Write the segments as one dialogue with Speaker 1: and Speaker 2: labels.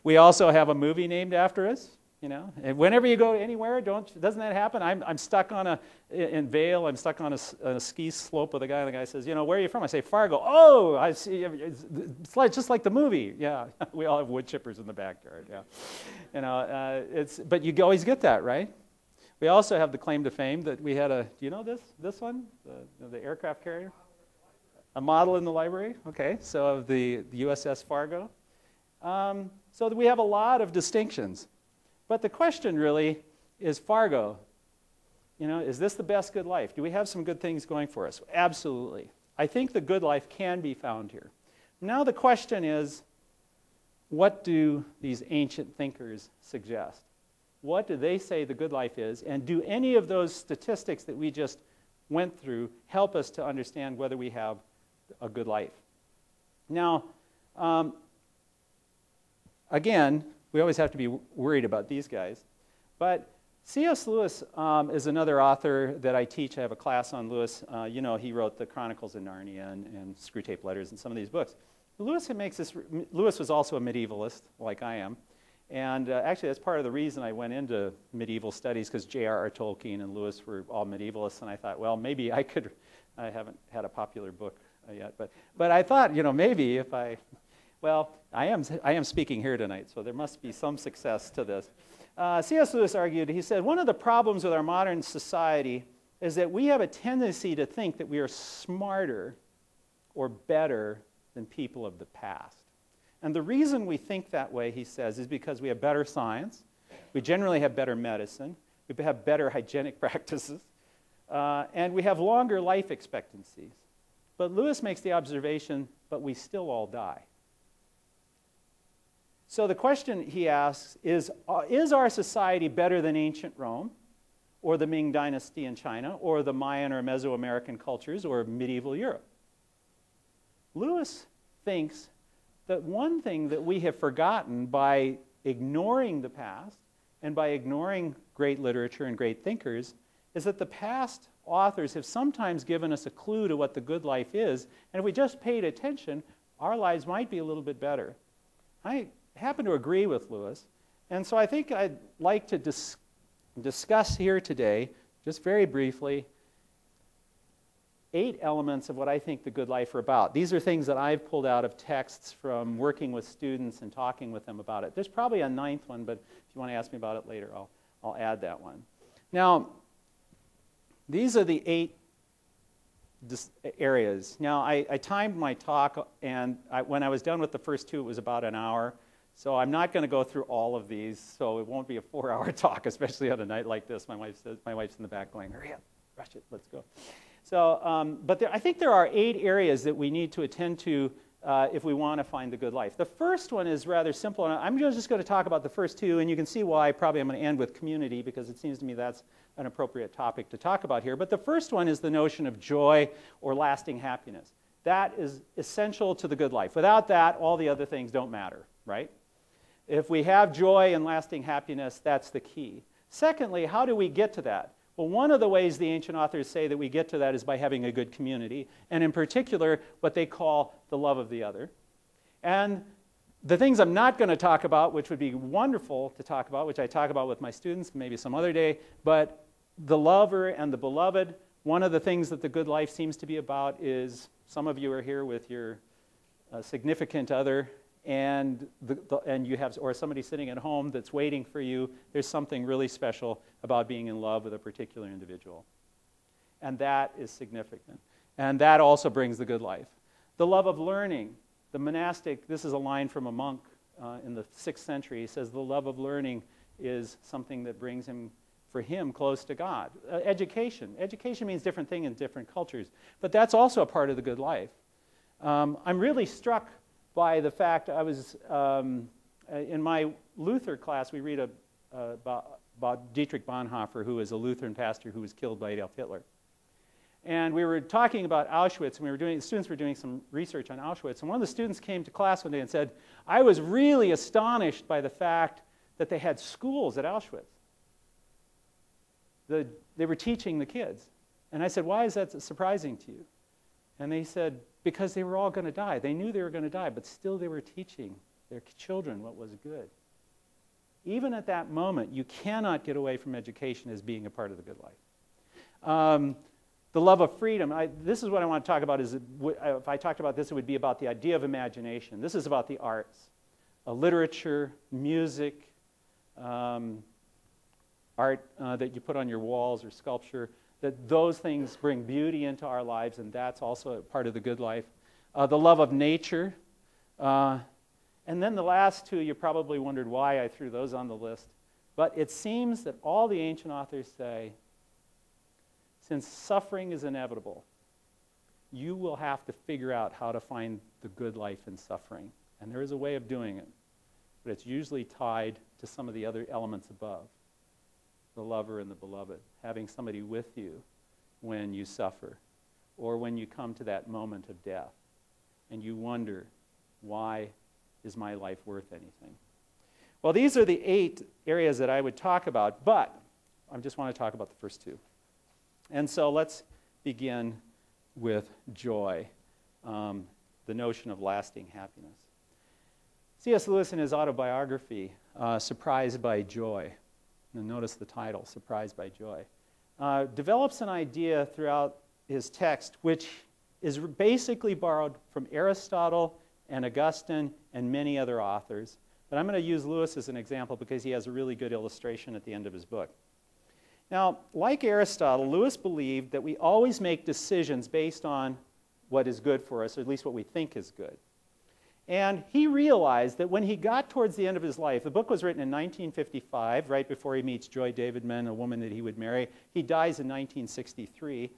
Speaker 1: We also have a movie named after us. You know, and whenever you go anywhere, doesn't that happen? I'm stuck in Vail. I'm stuck on a ski slope with a guy. And the guy says, you know, where are you from? I say Fargo. Oh, I see. It's just like the movie. Yeah, we all have wood chippers in the backyard. Yeah, you know, but you always get that, right? We also have the claim to fame that we had do you know this one, the aircraft carrier, a model in the library. Okay, so of the USS Fargo. So we have a lot of distinctions. But the question really is Fargo. You know, is this the best good life? Do we have some good things going for us? Absolutely. I think the good life can be found here. Now the question is, what do these ancient thinkers suggest? What do they say the good life is? And do any of those statistics that we just went through help us to understand whether we have a good life? Now, again, we always have to be worried about these guys. But C.S. Lewis is another author that I teach. I have a class on Lewis. You know, he wrote the Chronicles of Narnia and Screwtape Letters and some of these books. Lewis was also a medievalist, like I am. And actually, that's part of the reason I went into medieval studies, because J.R.R. Tolkien and Lewis were all medievalists. And I thought, well, maybe I haven't had a popular book yet. But I thought, you know, maybe if well, I am speaking here tonight, so there must be some success to this. C.S. Lewis argued, he said, one of the problems with our modern society is that we have a tendency to think that we are smarter or better than people of the past. And the reason we think that way, he says, is because we have better science, we generally have better medicine, we have better hygienic practices, and we have longer life expectancies. But Lewis makes the observation, but we still all die. So the question he asks is our society better than ancient Rome, or the Ming Dynasty in China, or the Mayan or Mesoamerican cultures, or medieval Europe? Lewis thinks that one thing that we have forgotten by ignoring the past and by ignoring great literature and great thinkers is that the past authors have sometimes given us a clue to what the good life is, and if we just paid attention, our lives might be a little bit better. I happen to agree with Lewis, and so I think I'd like to discuss here today, just very briefly, 8 elements of what I think the good life are about. These are things that I've pulled out of texts from working with students and talking with them about it. There's probably a 9th one, but if you want to ask me about it later, I'll add that one. Now, these are the 8 areas. Now, I timed my talk, and when I was done with the first 2, it was about an hour. So I'm not going to go through all of these, so it won't be a 4-hour talk, especially on a night like this. My wife's in the back going, hurry up, rush it, let's go. So, but I think there are 8 areas that we need to attend to if we want to find the good life. The first one is rather simple, and I'm just going to talk about the first 2, and you can see why probably I'm going to end with community, because it seems to me that's an appropriate topic to talk about here. But the first one is the notion of joy or lasting happiness. That is essential to the good life. Without that, all the other things don't matter, right? If we have joy and lasting happiness, that's the key. Secondly, how do we get to that? Well, one of the ways the ancient authors say that we get to that is by having a good community, and in particular, what they call the love of the other. And the things I'm not going to talk about, which would be wonderful to talk about, which I talk about with my students maybe some other day, but the lover and the beloved, one of the things that the good life seems to be about is, some of you are here with your significant other, and you have, or somebody sitting at home that's waiting for you. There's something really special about being in love with a particular individual. And that is significant. And that also brings the good life. The love of learning. The monastic, this is a line from a monk in the 6th century. He says the love of learning is something that brings him, for him, close to God. Education. Education means different things in different cultures. But that's also a part of the good life. I'm really struck by the fact I was, in my Luther class, we read about Dietrich Bonhoeffer, who was a Lutheran pastor who was killed by Adolf Hitler. And we were talking about Auschwitz, and the students were doing some research on Auschwitz, and one of the students came to class one day and said, I was really astonished by the fact that they had schools at Auschwitz. They were teaching the kids. And I said, why is that surprising to you? And they said, because they were all going to die. They knew they were going to die, but still they were teaching their children what was good. Even at that moment, you cannot get away from education as being a part of the good life. The love of freedom. This is what I want to talk about. If I talked about this, it would be about the idea of imagination. This is about the arts, literature, music, art that you put on your walls or sculpture. That those things bring beauty into our lives, and that's also a part of the good life. The love of nature. And then the last two, you probably wondered why I threw those on the list. But it seems that all the ancient authors say, since suffering is inevitable, you will have to figure out how to find the good life in suffering. And there is a way of doing it, but it's usually tied to some of the other elements above. The lover and the beloved, having somebody with you when you suffer, or when you come to that moment of death, and you wonder, why is my life worth anything? Well, these are the 8 areas that I would talk about, but I just want to talk about the first 2. And so let's begin with joy, the notion of lasting happiness. C.S. Lewis, in his autobiography, Surprised by Joy, and notice the title, Surprised by Joy, develops an idea throughout his text which is basically borrowed from Aristotle and Augustine and many other authors. But I'm going to use Lewis as an example because he has a really good illustration at the end of his book. Now, like Aristotle, Lewis believed that we always make decisions based on what is good for us, or at least what we think is good. And he realized that when he got towards the end of his life, the book was written in 1955, right before he meets Joy Davidman, a woman that he would marry. He dies in 1963,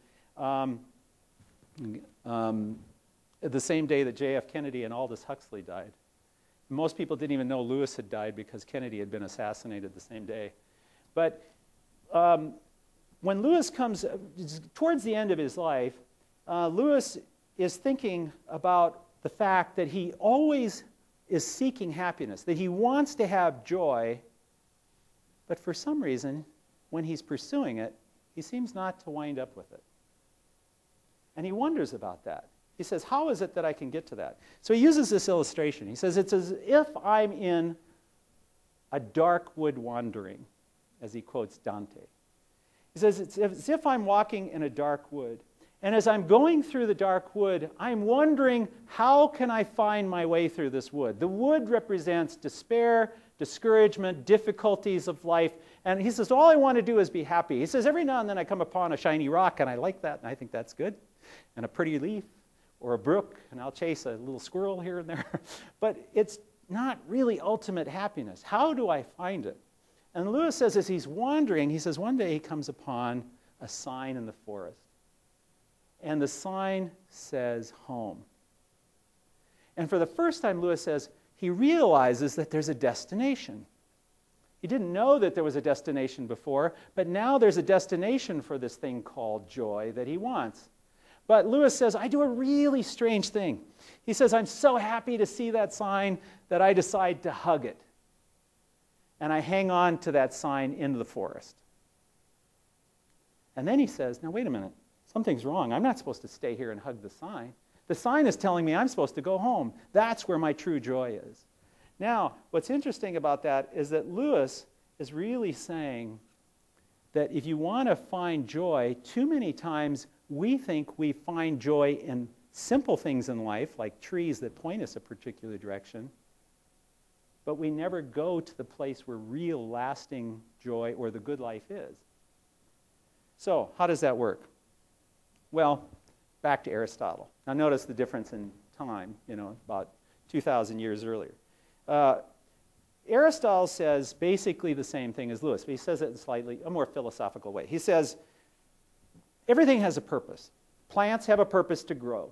Speaker 1: the same day that J.F. Kennedy and Aldous Huxley died. Most people didn't even know Lewis had died because Kennedy had been assassinated the same day. But when Lewis comes towards the end of his life, Lewis is thinking about the fact that he always is seeking happiness, that he wants to have joy, but for some reason, when he's pursuing it, he seems not to wind up with it. And he wonders about that. He says, how is it that I can get to that? So he uses this illustration. He says, it's as if I'm in a dark wood wandering, as he quotes Dante. He says, it's as if I'm walking in a dark wood. And as I'm going through the dark wood, I'm wondering, how can I find my way through this wood? The wood represents despair, discouragement, difficulties of life. And he says, all I want to do is be happy. He says, every now and then I come upon a shiny rock, and I like that, and I think that's good. And a pretty leaf, or a brook, and I'll chase a little squirrel here and there. But it's not really ultimate happiness. How do I find it? And Lewis says, as he's wandering, he says, one day he comes upon a sign in the forest. And the sign says home. And for the first time, Lewis says, he realizes that there's a destination. He didn't know that there was a destination before, but now there's a destination for this thing called joy that he wants. But Lewis says, I do a really strange thing. He says, I'm so happy to see that sign that I decide to hug it. And I hang on to that sign into the forest. And then he says, now wait a minute. Something's wrong. I'm not supposed to stay here and hug the sign. The sign is telling me I'm supposed to go home. That's where my true joy is. Now, what's interesting about that is that Lewis is really saying that if you want to find joy, too many times we think we find joy in simple things in life, like trees that point us a particular direction, but we never go to the place where real lasting joy or the good life is. So, how does that work? Well, back to Aristotle. Now notice the difference in time, about 2,000 years earlier. Aristotle says basically the same thing as Lewis, but he says it in slightly a more philosophical way. He says, everything has a purpose. Plants have a purpose to grow.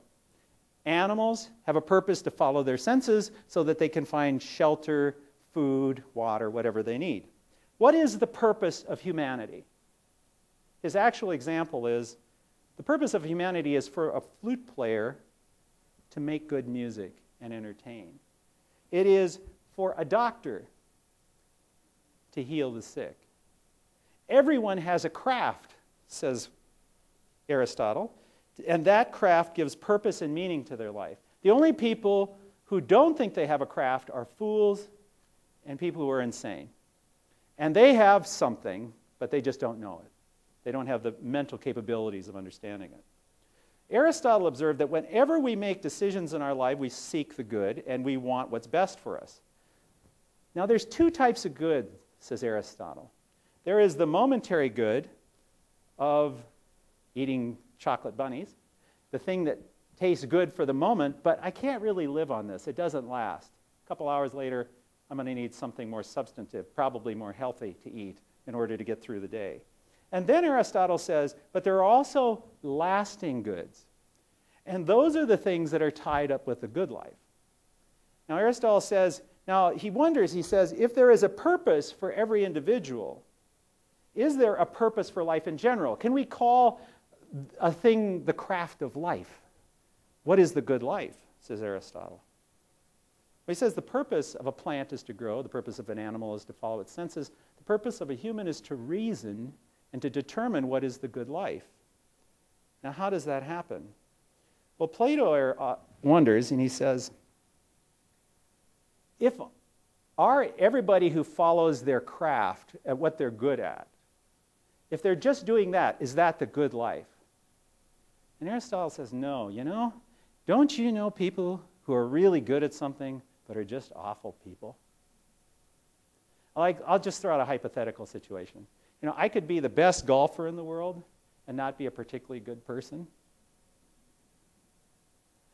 Speaker 1: Animals have a purpose to follow their senses so that they can find shelter, food, water, whatever they need. What is the purpose of humanity? His actual example is, the purpose of humanity is for a flute player to make good music and entertain. It is for a doctor to heal the sick. Everyone has a craft, says Aristotle, and that craft gives purpose and meaning to their life. The only people who don't think they have a craft are fools and people who are insane. And they have something, but they just don't know it. They don't have the mental capabilities of understanding it. Aristotle observed that whenever we make decisions in our life, we seek the good and we want what's best for us. Now, there's two types of good, says Aristotle. There is the momentary good of eating chocolate bunnies, the thing that tastes good for the moment, but I can't really live on this. It doesn't last. A couple hours later, I'm going to need something more substantive, probably more healthy to eat in order to get through the day. And then Aristotle says, but there are also lasting goods. And those are the things that are tied up with the good life. Now, Aristotle says, now he wonders, he says, if there is a purpose for every individual, is there a purpose for life in general? Can we call a thing the craft of life? What is the good life, says Aristotle? Well, he says the purpose of a plant is to grow, the purpose of an animal is to follow its senses, the purpose of a human is to reason and to determine what is the good life. Now, how does that happen? Well, Plato wonders, and he says, if everybody who follows their craft at what they're good at, if they're just doing that, is that the good life? And Aristotle says, no, don't you know people who are really good at something but are just awful people? I'll just throw out a hypothetical situation. I could be the best golfer in the world and not be a particularly good person.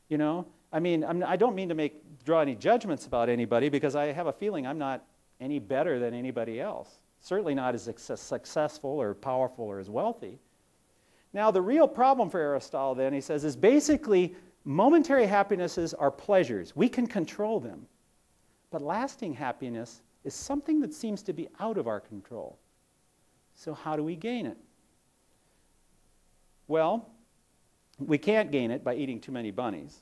Speaker 1: I don't mean to draw any judgments about anybody because I have a feeling I'm not any better than anybody else. Certainly not as successful or powerful or as wealthy. Now, the real problem for Aristotle, then, he says, is basically momentary happinesses are pleasures. We can control them. But lasting happiness is something that seems to be out of our control. So how do we gain it? Well, we can't gain it by eating too many bunnies.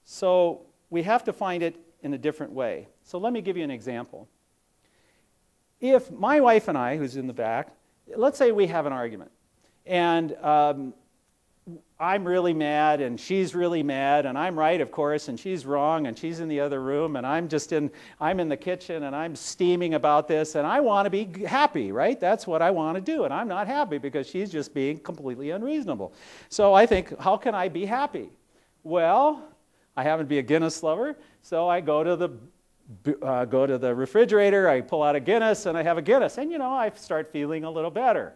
Speaker 1: So we have to find it in a different way. So let me give you an example. If my wife and I, who's in the back, let's say we have an argument. And I'm really mad, and she's really mad, and I'm right, of course, and she's wrong, and she's in the other room, and I'm in the kitchen, and I'm steaming about this, and I want to be happy, right? That's what I want to do, and I'm not happy because she's just being completely unreasonable. So I think, how can I be happy? Well, I happen to be a Guinness lover, so I go to the refrigerator, I pull out a Guinness, and I have a Guinness, and I start feeling a little better.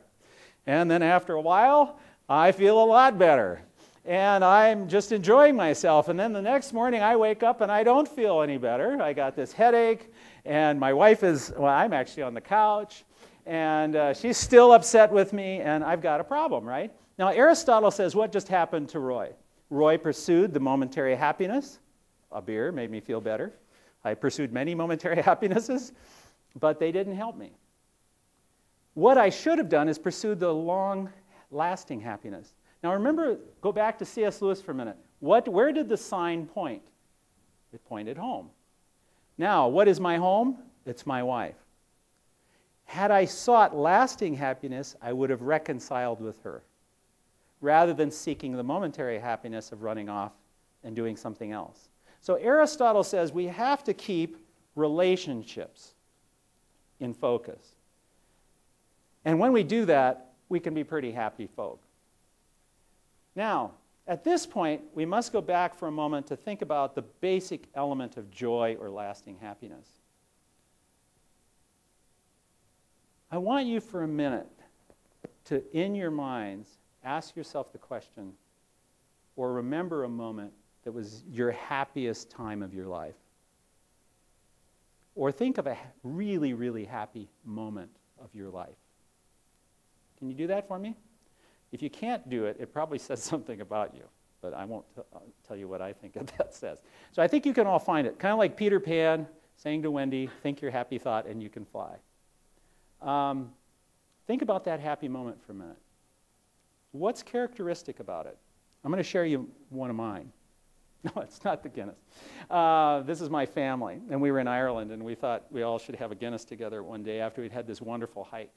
Speaker 1: And then after a while, I feel a lot better, and I'm just enjoying myself. And then the next morning, I wake up and I don't feel any better. I got this headache, and my wife I'm actually on the couch, and she's still upset with me, and I've got a problem, right? Now, Aristotle says, what just happened to Roy? Roy pursued the momentary happiness. A beer made me feel better. I pursued many momentary happinesses, but they didn't help me. What I should have done is pursued the long-lasting happiness. Now remember, go back to C.S. Lewis for a minute. Where did the sign point? It pointed home. Now, what is my home? It's my wife. Had I sought lasting happiness, I would have reconciled with her, rather than seeking the momentary happiness of running off and doing something else. So Aristotle says we have to keep relationships in focus. And when we do that, we can be pretty happy folk. Now, at this point, we must go back for a moment to think about the basic element of joy or lasting happiness. I want you for a minute to, in your minds, ask yourself the question, or remember a moment that was your happiest time of your life. Or think of a really, really happy moment of your life. Can you do that for me? If you can't do it, it probably says something about you, but I won't tell you what I think that says. So I think you can all find it. Kind of like Peter Pan saying to Wendy, think your happy thought and you can fly. Think about that happy moment for a minute. What's characteristic about it? I'm going to share you one of mine. No, it's not the Guinness. This is my family, and we were in Ireland, and we thought we all should have a Guinness together one day after we'd had this wonderful hike.